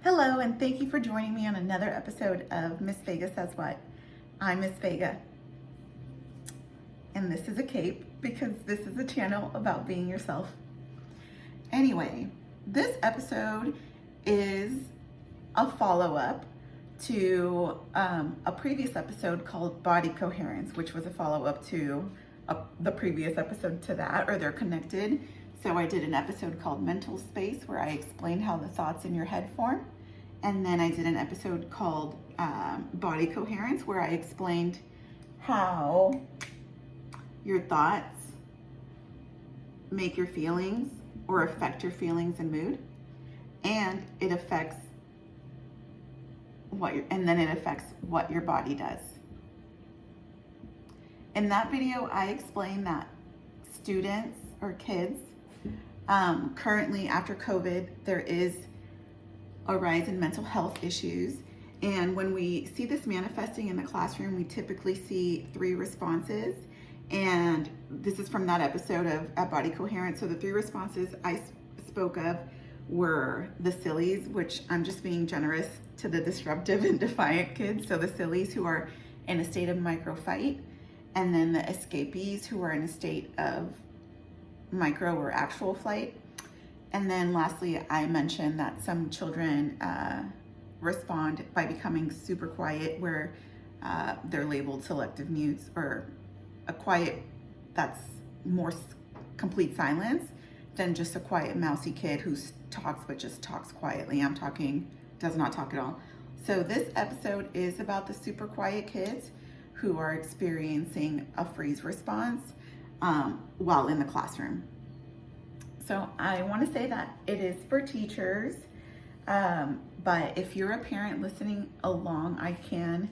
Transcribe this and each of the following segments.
Hello, and thank you for joining me on another episode of Miss Vega Says What. I'm Miss Vega, and this is a cape because this is a channel about being yourself. Anyway, this episode is a follow-up to a previous episode called Body Coherence, which was a follow-up to the previous episode to that, or they're connected. So I did an episode called Mental Space where I explained how the thoughts in your head form. And then I did an episode called Body Coherence where I explained how your thoughts make your feelings or affect your feelings and mood. And it affects it affects what your body does. In that video, I explained that students or kids, currently after COVID, there is a rise in mental health issues. And when we see this manifesting in the classroom, we typically see 3 responses. And this is from that episode of Body Coherence. So the 3 responses I spoke of were the sillies, which I'm just being generous to the disruptive and defiant kids. So the sillies who are in a state of micro fight, and then the escapees who are in a state of micro or actual flight. And then lastly, I mentioned that some children respond by becoming super quiet, where they're labeled selective mutes, or a quiet that's more complete silence than just a quiet mousy kid who talks but just talks quietly. I'm talking, does not talk at all. So this episode is about the super quiet kids who are experiencing a freeze response while in the classroom. So I want to say that it is for teachers, but if you're a parent listening along, I can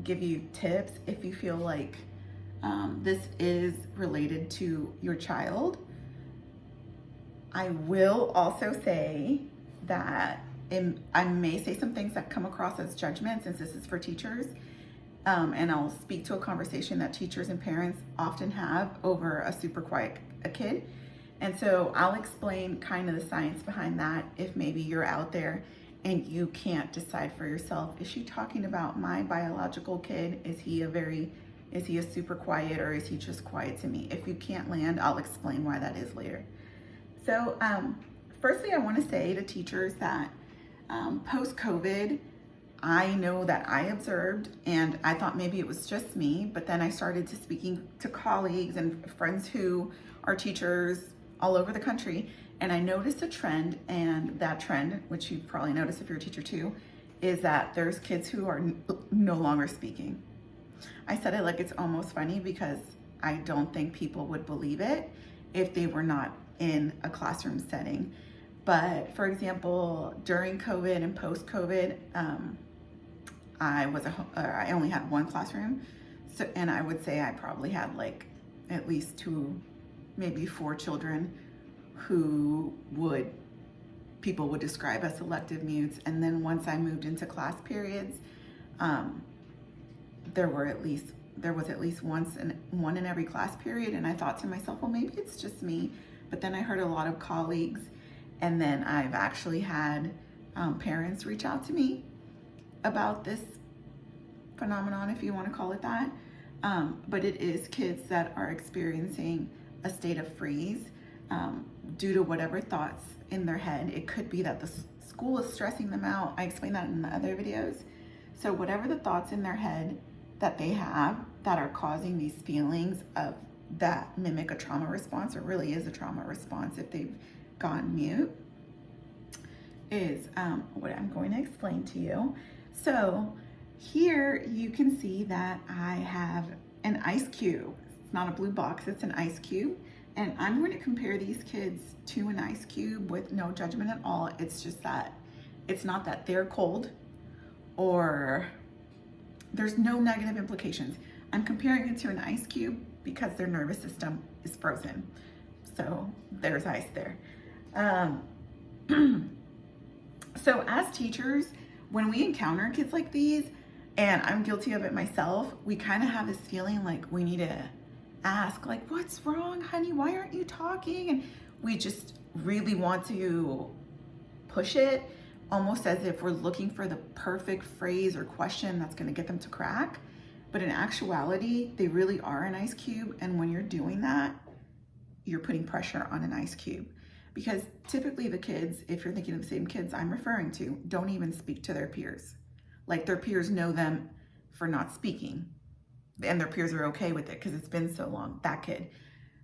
give you tips if you feel like this is related to your child. I will also say that I may say some things that come across as judgment, since this is for teachers, and I'll speak to a conversation that teachers and parents often have over a super quiet kid. And so I'll explain kind of the science behind that if maybe you're out there and you can't decide for yourself. Is she talking about my biological kid? Is he a super quiet, or is he just quiet to me? If you can't land, I'll explain why that is later. So firstly, I want to say to teachers that post-COVID, I know that I observed, and I thought maybe it was just me, but then I started to speaking to colleagues and friends who are teachers all over the country, and I noticed a trend, and that trend, which you probably noticed if you're a teacher too, is that there's kids who are no longer speaking. I said it like it's almost funny because I don't think people would believe it if they were not in a classroom setting. But for example, during COVID and post-COVID, I only had 1 classroom, so, and I would say I probably had like at least 2, maybe 4 children who people would describe as selective mutes. And then once I moved into class periods, there was at least one in every class period. And I thought to myself, well, maybe it's just me. But then I heard a lot of colleagues, and then I've actually had parents reach out to me about this phenomenon, if you want to call it that. But it is kids that are experiencing a state of freeze due to whatever thoughts in their head. It could be that the school is stressing them out. I explained that in the other videos. So whatever the thoughts in their head that they have that are causing these feelings of that mimic a trauma response, or really is a trauma response if they've gone mute, is what I'm going to explain to you. So here you can see that I have an ice cube. It's not a blue box, it's an ice cube. And I'm going to compare these kids to an ice cube with no judgment at all. It's just that it's not that they're cold, or there's no negative implications. I'm comparing it to an ice cube because their nervous system is frozen. So there's ice there. So as teachers, when we encounter kids like these, and I'm guilty of it myself, we kind of have this feeling like we need to ask, like, what's wrong, honey? Why aren't you talking? And we just really want to push it, almost as if we're looking for the perfect phrase or question that's going to get them to crack. But in actuality, they really are an ice cube. And when you're doing that, you're putting pressure on an ice cube. Because typically the kids, if you're thinking of the same kids I'm referring to, don't even speak to their peers. Like their peers know them for not speaking. And their peers are okay with it because it's been so long, that kid.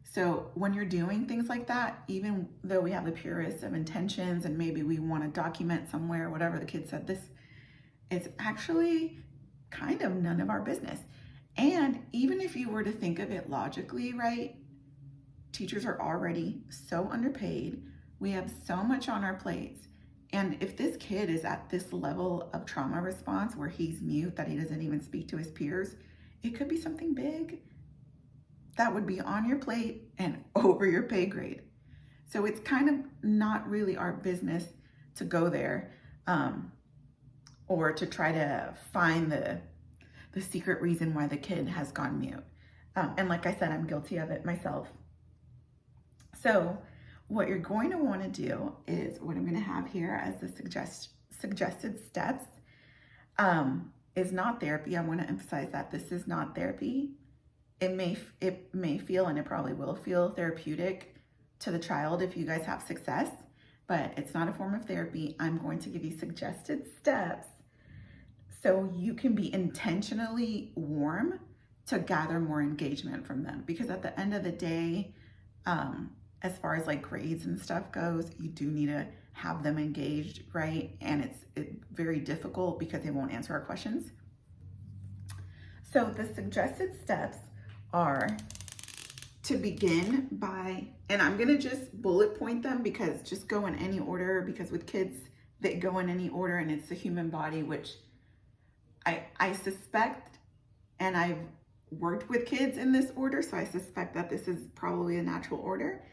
So when you're doing things like that, even though we have the purest of intentions and maybe we want to document somewhere, whatever the kid said this, it's actually kind of none of our business. And even if you were to think of it logically, right? Teachers are already so underpaid. We have so much on our plates. And if this kid is at this level of trauma response where he's mute, that he doesn't even speak to his peers, it could be something big that would be on your plate and over your pay grade. So it's kind of not really our business to go there or to try to find the secret reason why the kid has gone mute. And like I said, I'm guilty of it myself. So what you're going to want to do is what I'm going to have here as the suggested steps is not therapy. I want to emphasize that this is not therapy. It may feel, and it probably will feel, therapeutic to the child if you guys have success, but it's not a form of therapy. I'm going to give you suggested steps so you can be intentionally warm to gather more engagement from them. Because at the end of the day, as far as like grades and stuff goes, you do need to have them engaged, right? And it's very difficult because they won't answer our questions. So the suggested steps are to begin by, and I'm gonna just bullet point them because just go in any order, because with kids, they go in any order and it's the human body, which I suspect, and I've worked with kids in this order, so I suspect that this is probably a natural order.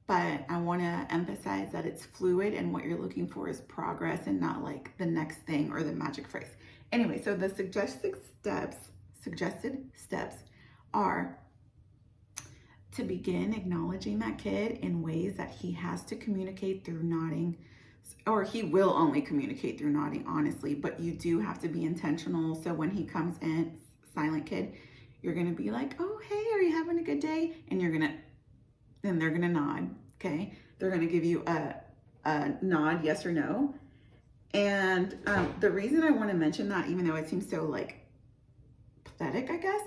But I want to emphasize that it's fluid and what you're looking for is progress and not like the next thing or the magic phrase. Anyway, so the suggested steps are to begin acknowledging that kid in ways that he has to communicate through nodding, or he will only communicate through nodding, honestly, but you do have to be intentional. So when he comes in, silent kid, you're going to be like, oh, hey, are you having a good day? And then they're gonna nod, okay? They're gonna give you a nod, yes or no. And the reason I wanna mention that, even though it seems so like pathetic, I guess,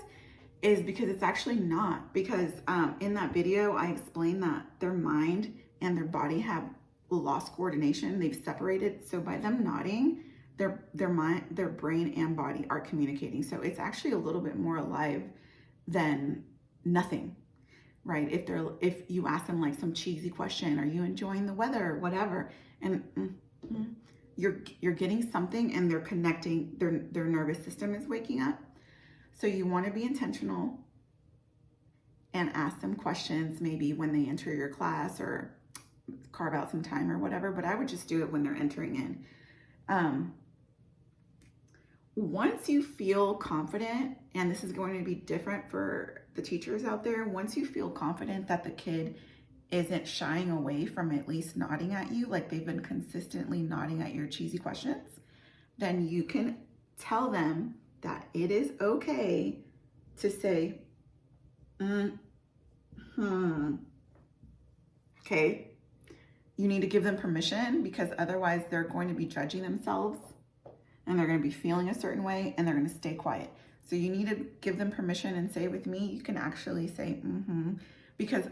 is because it's actually not. Because in that video, I explained that their mind and their body have lost coordination. They've separated. So by them nodding, their mind, their brain and body are communicating. So it's actually a little bit more alive than nothing. Right? If you ask them like some cheesy question, are you enjoying the weather, whatever, and you're getting something and they're connecting, their nervous system is waking up. So you want to be intentional and ask them questions maybe when they enter your class or carve out some time or whatever, but I would just do it when they're entering in. Once you feel confident, and this is going to be different for the teachers out there, once you feel confident that the kid isn't shying away from at least nodding at you, like they've been consistently nodding at your cheesy questions, then you can tell them that it is okay to say, okay? You need to give them permission because otherwise they're going to be judging themselves and they're going to be feeling a certain way and they're going to stay quiet. So you need to give them permission and say with me, you can actually say, because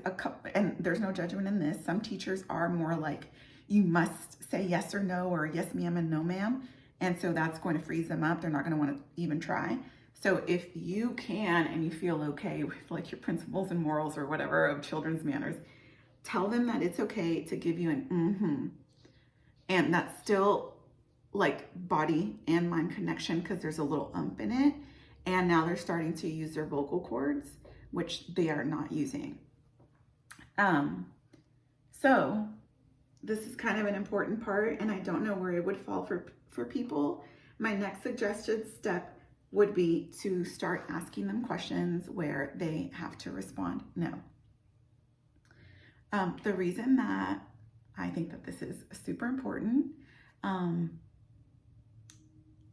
and there's no judgment in this. Some teachers are more like, you must say yes or no, or yes, ma'am, and no, ma'am. And so that's going to freeze them up. They're not going to want to even try. So if you can, and you feel okay with like your principles and morals or whatever of children's manners, tell them that it's okay to give you an and that's still like body and mind connection because there's a little in it. And now they're starting to use their vocal cords, which they are not using. So this is kind of an important part, and I don't know where it would fall for people. My next suggested step would be to start asking them questions where they have to respond no. The reason that I think that this is super important Um,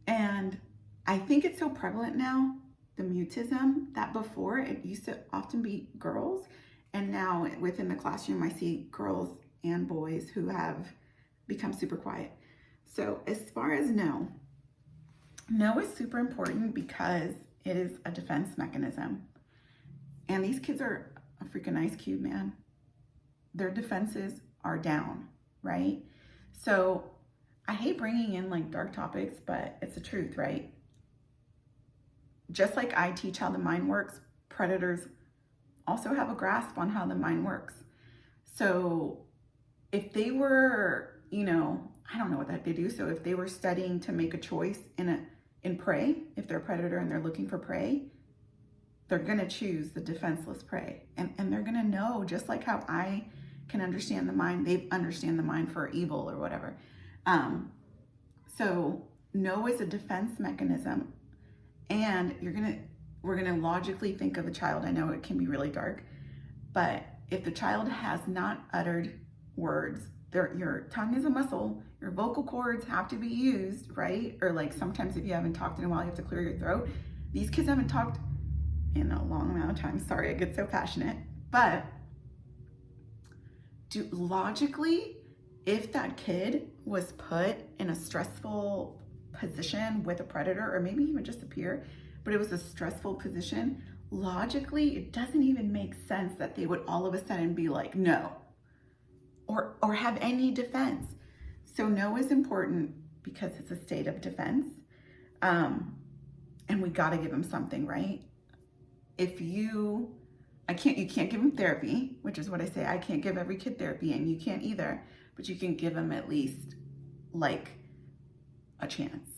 and I think it's so prevalent now, the mutism, that before it used to often be girls. And now within the classroom, I see girls and boys who have become super quiet. So as far as no is super important because it is a defense mechanism. And these kids are a freaking ice cube, man. Their defenses are down, right? So I hate bringing in like dark topics, but it's the truth, right? Just like I teach how the mind works, predators also have a grasp on how the mind works. So if they were, I don't know what the heck they do. So if they were studying to make a choice in prey, if they're a predator and they're looking for prey, they're gonna choose the defenseless prey. And they're gonna know, just like how I can understand the mind, they understand the mind for evil or whatever. So no is a defense mechanism. And we're gonna logically think of a child. I know it can be really dark, but if the child has not uttered words, your tongue is a muscle, your vocal cords have to be used, right? Or like sometimes if you haven't talked in a while, you have to clear your throat. These kids haven't talked in a long amount of time. Sorry, I get so passionate. But logically, if that kid was put in a stressful position with a predator, or maybe even just a peer, but it was a stressful position, logically, it doesn't even make sense that they would all of a sudden be like, no, or have any defense. So no is important because it's a state of defense. And we got to give them something, right? You can't give them therapy, which is what I say. I can't give every kid therapy, and you can't either, but you can give them at least like a chance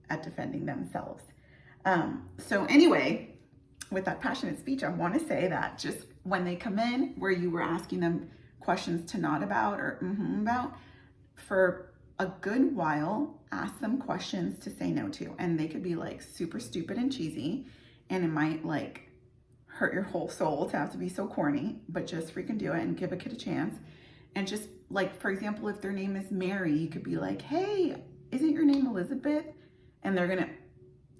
at defending themselves. So anyway, with that passionate speech, I want to say that just when they come in, where you were asking them questions to not about or about, for a good while, ask them questions to say no to. And they could be like super stupid and cheesy, and it might like hurt your whole soul to have to be so corny, but just freaking do it and give a kid a chance. And just like, for example, if their name is Mary, you could be like, hey, isn't your name Elizabeth? And they're gonna,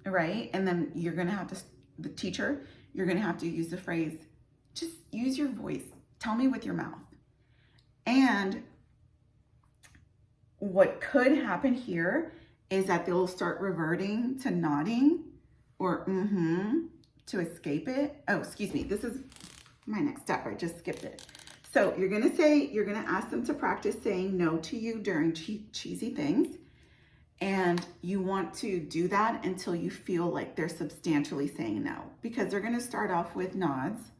right? And then you're gonna have to, the teacher, you're gonna have to use the phrase, just use your voice. Tell me with your mouth. And what could happen here is that they'll start reverting to nodding or to escape it. Oh, excuse me. This is my next step. I just skipped it. So you're going to ask them to practice saying no to you during cheesy things. And you want to do that until you feel like they're substantially saying no, because they're going to start off with nods,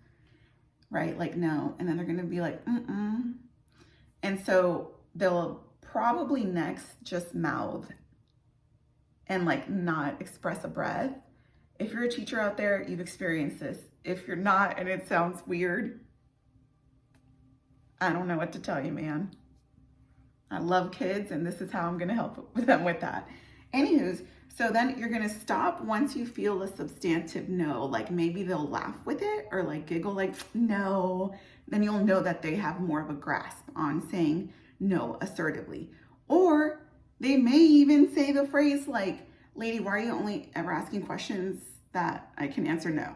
right? Like no. And then they're going to be like, And so they'll probably next just mouth and like not express a breath. If you're a teacher out there, you've experienced this. If you're not, and it sounds weird, I don't know what to tell you, man. I love kids, and this is how I'm gonna help them with that. Anywho's, so then you're gonna stop once you feel a substantive no, like maybe they'll laugh with it or like giggle like no, then you'll know that they have more of a grasp on saying no assertively. Or they may even say the phrase like, lady, why are you only ever asking questions that I can answer no?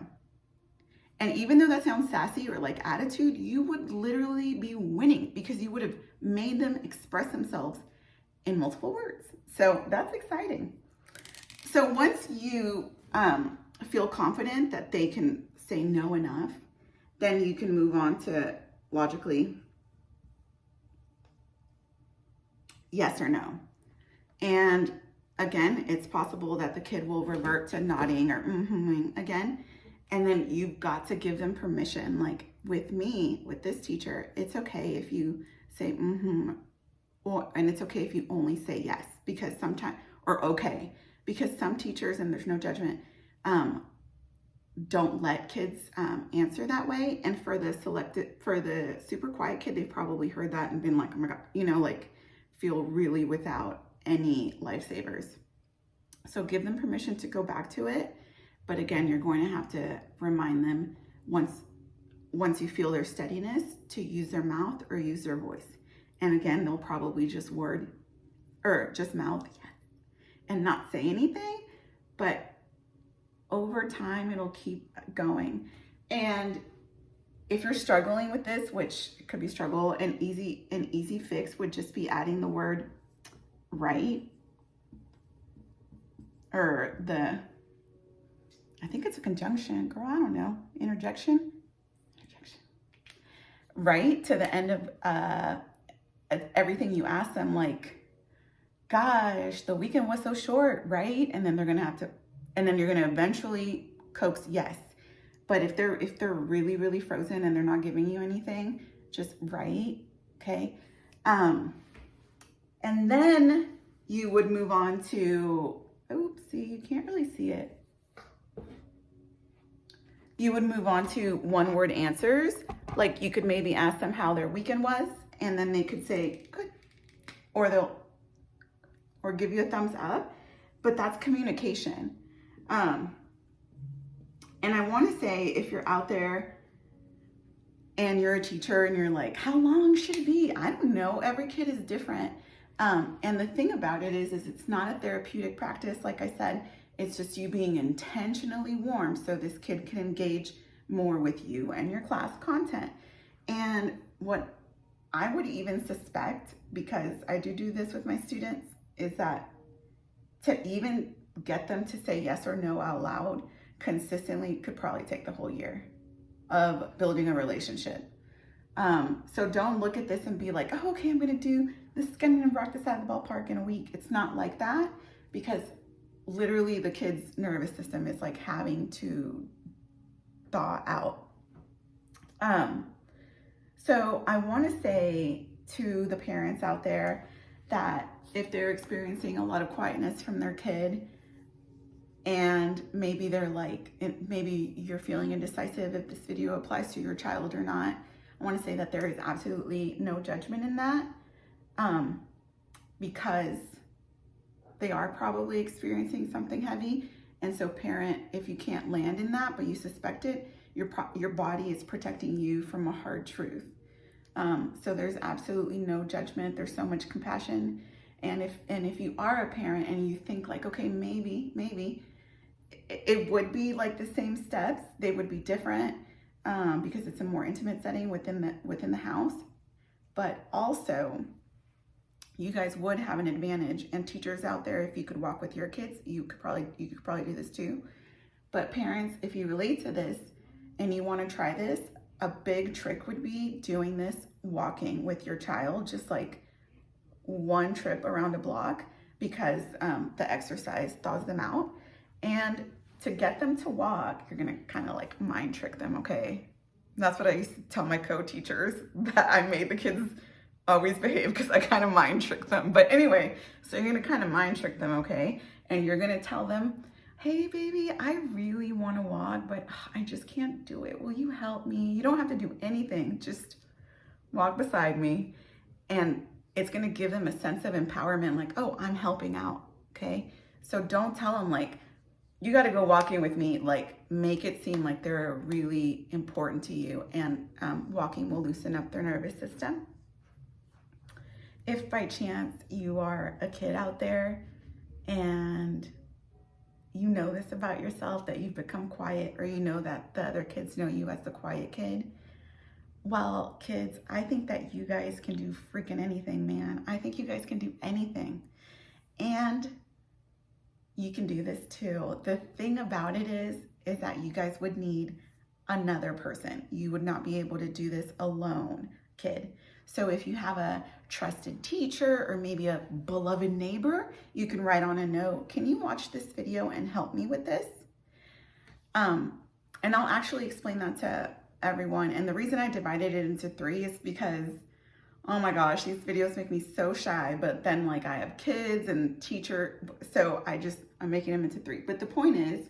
And even though that sounds sassy or like attitude, you would literally be winning because you would have made them express themselves in multiple words. So that's exciting. So once you feel confident that they can say no enough, then you can move on to logically yes or no. And again, it's possible that the kid will revert to nodding or again. And then you've got to give them permission. Like with me, with this teacher, it's okay if you say and it's okay if you only say yes, because sometimes, or okay, because some teachers, and there's no judgment, don't let kids answer that way. And for the super quiet kid, they've probably heard that and been like, oh my God, like feel really without any lifesavers. So give them permission to go back to it. But again, you're going to have to remind them once you feel their steadiness to use their mouth or use their voice. And again, they'll probably just word or just mouth yes and not say anything, but over time it'll keep going. And if you're struggling with this, which could be struggle, an easy fix would just be adding the word right, or I think it's a conjunction, girl, I don't know, interjection, right, to the end of everything you ask them, like, gosh, the weekend was so short, right? And then you're gonna eventually coax yes. But if they're really, really frozen and they're not giving you anything, just write, okay? And then you would move on to, oopsie, you can't really see it. You would move on to one-word answers. Like you could maybe ask them how their weekend was, and then they could say, good, or give you a thumbs up, but that's communication. And I want to say, if you're out there and you're a teacher and you're like, how long should it be? I don't know. Every kid is different. And the thing about it is it's not a therapeutic practice. Like I said, it's just you being intentionally warm so this kid can engage more with you and your class content. And what I would even suspect, because I do this with my students, is that to even get them to say yes or no out loud consistently could probably take the whole year of building a relationship. So don't look at this and be like, oh, okay, I'm gonna rock this out of the ballpark in a week. It's not like that, because literally the kid's nervous system is like having to thaw out. So I want to say to the parents out there that if they're experiencing a lot of quietness from their kid, and maybe maybe you're feeling indecisive if this video applies to your child or not, I want to say that there is absolutely no judgment in that, because they are probably experiencing something heavy. And so parent, if you can't land in that, but you suspect it, your body is protecting you from a hard truth. So there's absolutely no judgment. There's so much compassion. And if you are a parent and you think like, okay, maybe it would be like the same steps, they would be different, because it's a more intimate setting within the house. But also, you guys would have an advantage. And teachers out there, if you could walk with your kids, you could probably do this too. But parents, if you relate to this and you want to try this, a big trick would be doing this walking with your child, just like one trip around a block, because the exercise thaws them out. And to get them to walk, you're gonna kind of like mind trick them, okay? That's what I used to tell my co-teachers, that I made the kids always behave because I kind of mind trick them. But anyway, so you're gonna kind of mind trick them, okay? And you're gonna tell them, hey baby, I really wanna walk, but I just can't do it. Will you help me? You don't have to do anything, just walk beside me. And it's gonna give them a sense of empowerment, like, oh, I'm helping out, okay? So don't tell them like, you gotta go walking with me, like make it seem like they're really important to you, and walking will loosen up their nervous system. If by chance you are a kid out there and you know this about yourself, that you've become quiet, or you know that the other kids know you as the quiet kid, well, kids, I think that you guys can do freaking anything, man. I think you guys can do anything. And you can do this too. The thing about it is that you guys would need another person. You would not be able to do this alone, kid. So if you have a trusted teacher or maybe a beloved neighbor, you can write on a note, can you watch this video and help me with this? And I'll actually explain that to everyone. And the reason I divided it into 3 is because, oh my gosh, these videos make me so shy, but then like I have kids and teacher, so I'm making them into 3. But the point is,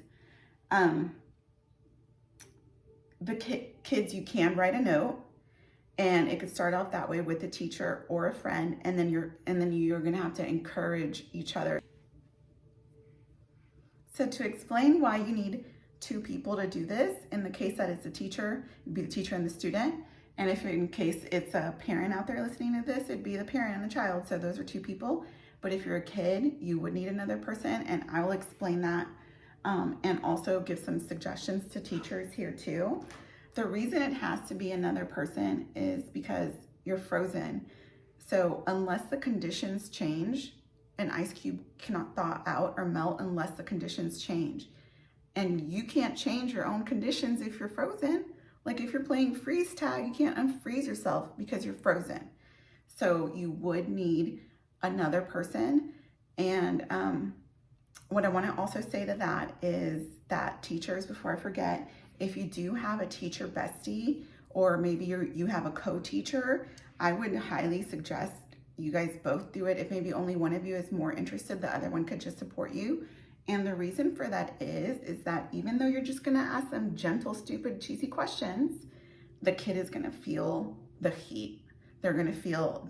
the kids, you can write a note, and it could start off that way with a teacher or a friend, and then you're gonna have to encourage each other. So to explain why you need 2 people to do this, in the case that it's a teacher, it'd be the teacher and the student. And if in case it's a parent out there listening to this, it'd be the parent and the child. So those are 2 people. But if you're a kid, you would need another person, and I will explain that and also give some suggestions to teachers here too. The reason it has to be another person is because you're frozen. So unless the conditions change, an ice cube cannot thaw out or melt unless the conditions change. And you can't change your own conditions if you're frozen. Like if you're playing freeze tag, you can't unfreeze yourself because you're frozen. So you would need another person. And what I want to also say to that is that teachers, before I forget, if you do have a teacher bestie, or maybe you have a co-teacher, I would highly suggest you guys both do it. If maybe only one of you is more interested, the other one could just support you. And the reason for that is that even though you're just gonna ask them gentle, stupid, cheesy questions, the kid is gonna feel the heat. They're gonna feel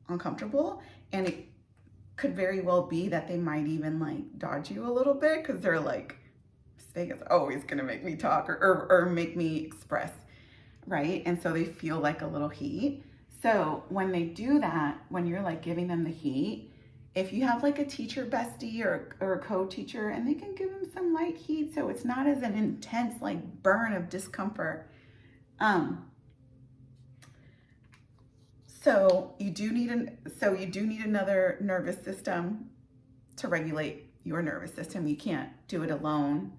uncomfortable, and it could very well be that they might even like dodge you a little bit because they're like, Vega's always gonna make me talk or make me express, right? And so they feel like a little heat. So when they do that, when you're like giving them the heat, if you have like a teacher bestie or a co-teacher, and they can give them some light heat so it's not as an intense like burn of discomfort. So you do need another nervous system to regulate your nervous system. You can't do it alone.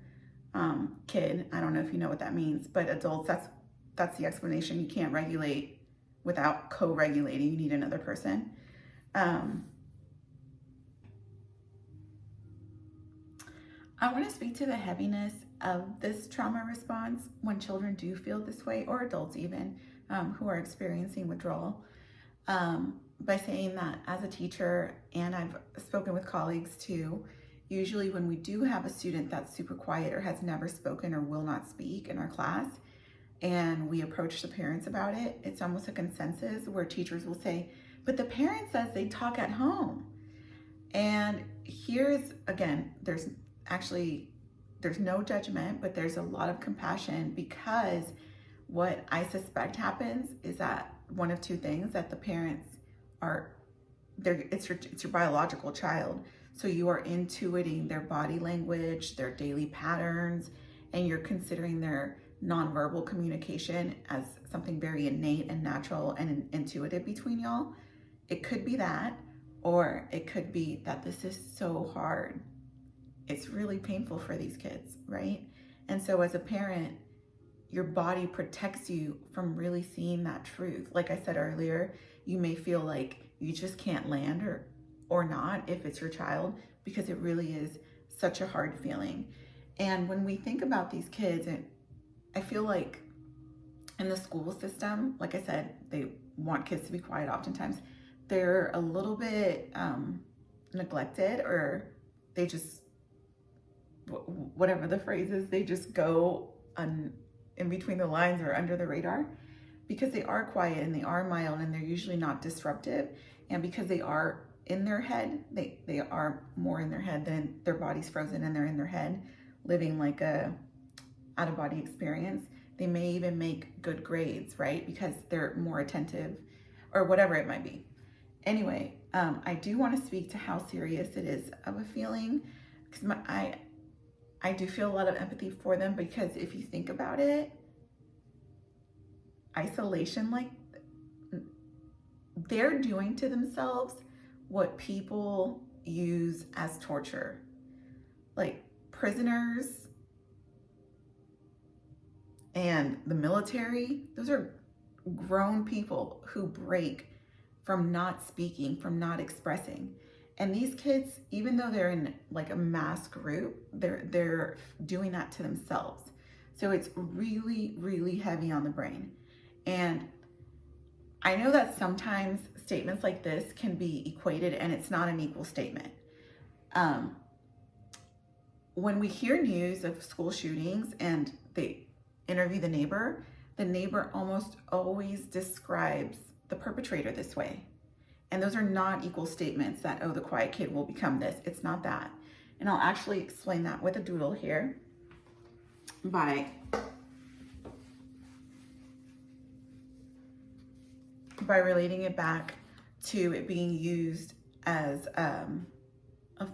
Kid, I don't know if you know what that means, but adults, that's the explanation. You can't regulate without co-regulating. You need another person. I want to speak to the heaviness of this trauma response when children do feel this way, or adults even, who are experiencing withdrawal, by saying that as a teacher, and I've spoken with colleagues too, usually when we do have a student that's super quiet or has never spoken or will not speak in our class, and we approach the parents about it, it's almost a consensus where teachers will say, but the parent says they talk at home. And here's, again, there's no judgment, but there's a lot of compassion, because what I suspect happens is that one of two things, that the parents it's your biological child. So you are intuiting their body language, their daily patterns, and you're considering their nonverbal communication as something very innate and natural and intuitive between y'all. It could be that, or it could be that this is so hard. It's really painful for these kids, right? And so as a parent, your body protects you from really seeing that truth. Like I said earlier, you may feel like you just can't land or not if it's your child, because it really is such a hard feeling. And when we think about these kids, and I feel like in the school system, like I said, they want kids to be quiet oftentimes. They're a little bit neglected, or they just, whatever the phrase is, they just go in between the lines or under the radar, because they are quiet and they are mild and they're usually not disruptive. And because they are in their head, they are more in their head than their body's frozen and they're in their head, living like a out-of-body experience. They may even make good grades, right? Because they're more attentive, or whatever it might be. Anyway, I do want to speak to how serious it is of a feeling, because I do feel a lot of empathy for them, because if you think about it, isolation, like they're doing to themselves what people use as torture. Like prisoners and the military, those are grown people who break from not speaking, from not expressing. And these kids, even though they're in like a mass group, they're doing that to themselves. So it's really, really heavy on the brain. And I know that sometimes statements like this can be equated, and it's not an equal statement. When we hear news of school shootings and they interview the neighbor almost always describes the perpetrator this way. And those are not equal statements that, oh, the quiet kid will become this. It's not that. And I'll actually explain that with a doodle here by relating it back to it being used as a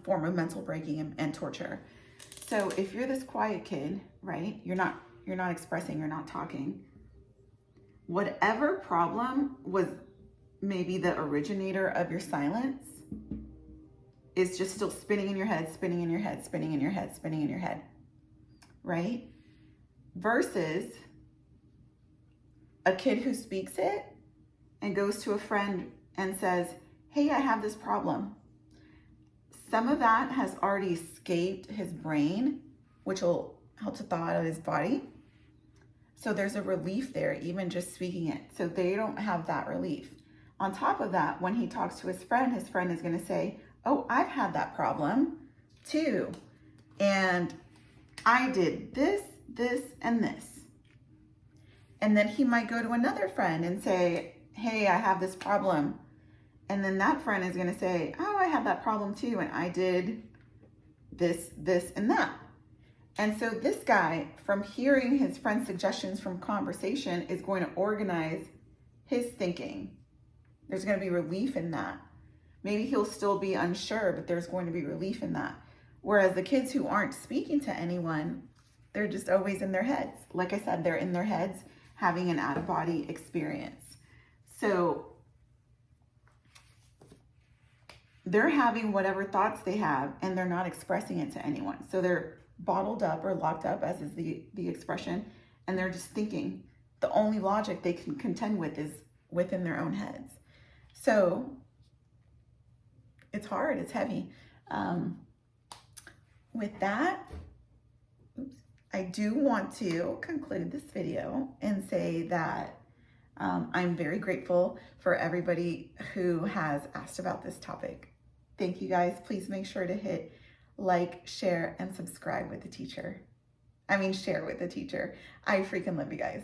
form of mental breaking and torture. So if you're this quiet kid, right, you're not expressing, you're not talking, whatever problem was maybe the originator of your silence is just still spinning in your head, spinning in your head, spinning in your head, spinning in your head, right? Versus a kid who speaks it and goes to a friend and says, hey, I have this problem. Some of that has already escaped his brain, which will help to thaw out his body. So there's a relief there, even just speaking it. So they don't have that relief. On top of that, when he talks to his friend is going to say, oh, I've had that problem too. And I did this, this, and this. And then he might go to another friend and say, hey, I have this problem. And then that friend is going to say, oh, I have that problem too. And I did this, this, and that. And so this guy, from hearing his friend's suggestions from conversation, is going to organize his thinking. There's going to be relief in that. Maybe he'll still be unsure, but there's going to be relief in that. Whereas the kids who aren't speaking to anyone, they're just always in their heads. Like I said, they're in their heads having an out-of-body experience. So they're having whatever thoughts they have, and they're not expressing it to anyone. So they're bottled up or locked up, as is the expression, and they're just thinking. The only logic they can contend with is within their own heads. So it's hard, it's heavy. With that, I do want to conclude this video and say that I'm very grateful for everybody who has asked about this topic. Thank you guys. Please make sure to hit like, share, and subscribe with the teacher. Share with the teacher. I freaking love you guys.